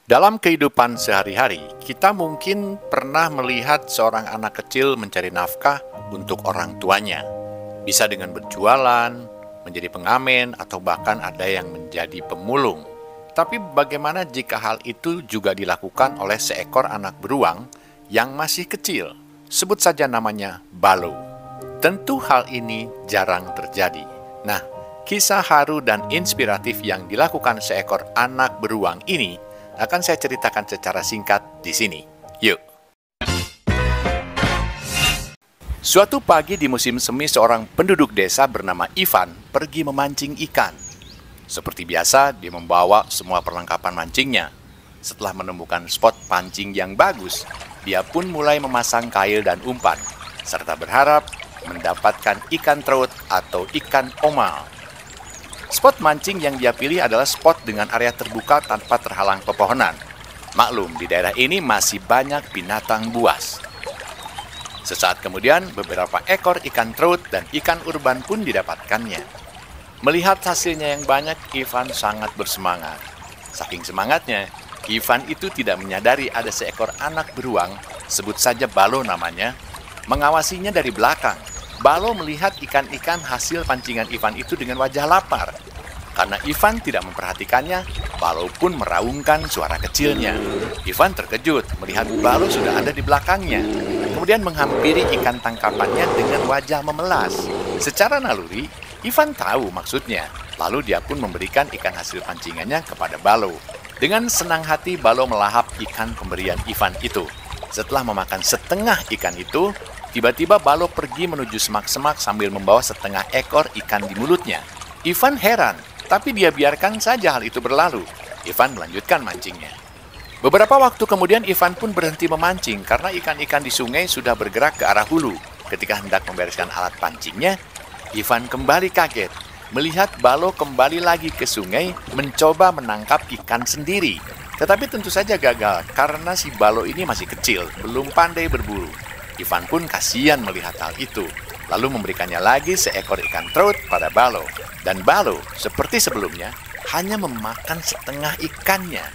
Dalam kehidupan sehari-hari, kita mungkin pernah melihat seorang anak kecil mencari nafkah untuk orang tuanya. Bisa dengan berjualan, menjadi pengamen, atau bahkan ada yang menjadi pemulung. Tapi bagaimana jika hal itu juga dilakukan oleh seekor anak beruang yang masih kecil? Sebut saja namanya Baloo. Tentu hal ini jarang terjadi. Nah, kisah haru dan inspiratif yang dilakukan seekor anak beruang ini akan saya ceritakan secara singkat di sini. Yuk! Suatu pagi di musim semi, seorang penduduk desa bernama Ivan pergi memancing ikan. Seperti biasa, dia membawa semua perlengkapan mancingnya. Setelah menemukan spot pancing yang bagus, dia pun mulai memasang kail dan umpan, serta berharap mendapatkan ikan trout atau ikan omal. Spot mancing yang dia pilih adalah spot dengan area terbuka tanpa terhalang pepohonan. Maklum, di daerah ini masih banyak binatang buas. Sesaat kemudian, beberapa ekor ikan trout dan ikan urban pun didapatkannya. Melihat hasilnya yang banyak, Ivan sangat bersemangat. Saking semangatnya, Ivan itu tidak menyadari ada seekor anak beruang, sebut saja Baloo namanya, mengawasinya dari belakang. Baloo melihat ikan-ikan hasil pancingan Ivan itu dengan wajah lapar. Karena Ivan tidak memperhatikannya, Baloo pun meraungkan suara kecilnya. Ivan terkejut melihat Baloo sudah ada di belakangnya. Kemudian menghampiri ikan tangkapannya dengan wajah memelas. Secara naluri, Ivan tahu maksudnya. Lalu dia pun memberikan ikan hasil pancingannya kepada Baloo. Dengan senang hati, Baloo melahap ikan pemberian Ivan itu. Setelah memakan setengah ikan itu, tiba-tiba Baloo pergi menuju semak-semak sambil membawa setengah ekor ikan di mulutnya. Ivan heran, tapi dia biarkan saja hal itu berlalu. Ivan melanjutkan mancingnya. Beberapa waktu kemudian Ivan pun berhenti memancing karena ikan-ikan di sungai sudah bergerak ke arah hulu. Ketika hendak membereskan alat pancingnya, Ivan kembali kaget melihat Baloo kembali lagi ke sungai mencoba menangkap ikan sendiri. Tetapi tentu saja gagal karena si Baloo ini masih kecil, belum pandai berburu. Ivan pun kasihan melihat hal itu, lalu memberikannya lagi seekor ikan trout pada Baloo. Dan Baloo, seperti sebelumnya, hanya memakan setengah ikannya.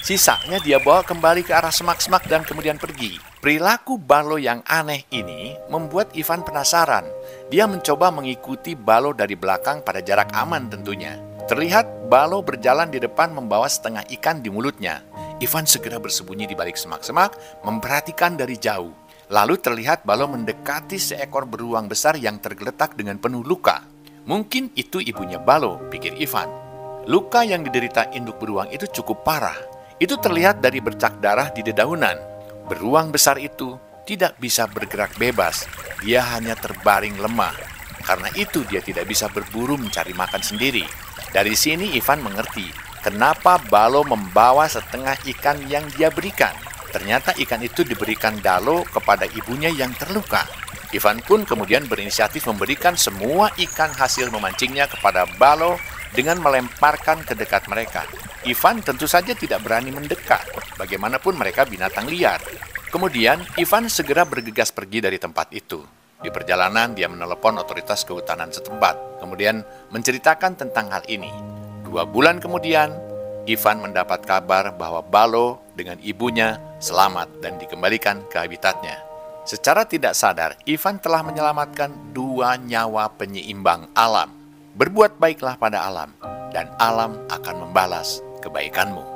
Sisanya dia bawa kembali ke arah semak-semak dan kemudian pergi. Perilaku Baloo yang aneh ini membuat Ivan penasaran. Dia mencoba mengikuti Baloo dari belakang pada jarak aman tentunya. Terlihat Baloo berjalan di depan membawa setengah ikan di mulutnya. Ivan segera bersembunyi di balik semak-semak, memperhatikan dari jauh. Lalu terlihat Baloo mendekati seekor beruang besar yang tergeletak dengan penuh luka. Mungkin itu ibunya Baloo, pikir Ivan. Luka yang diderita induk beruang itu cukup parah. Itu terlihat dari bercak darah di dedaunan. Beruang besar itu tidak bisa bergerak bebas. Dia hanya terbaring lemah. Karena itu dia tidak bisa berburu mencari makan sendiri. Dari sini Ivan mengerti kenapa Baloo membawa setengah ikan yang dia berikan. Ternyata ikan itu diberikan Baloo kepada ibunya yang terluka. Ivan pun kemudian berinisiatif memberikan semua ikan hasil memancingnya kepada Baloo dengan melemparkan ke dekat mereka. Ivan tentu saja tidak berani mendekat, bagaimanapun mereka binatang liar. Kemudian Ivan segera bergegas pergi dari tempat itu. Di perjalanan dia menelepon otoritas kehutanan setempat, kemudian menceritakan tentang hal ini. 2 bulan kemudian, Ivan mendapat kabar bahwa Baloo dengan ibunya selamat dan dikembalikan ke habitatnya. Secara tidak sadar, Ivan telah menyelamatkan 2 nyawa penyeimbang alam. Berbuat baiklah pada alam, dan alam akan membalas kebaikanmu.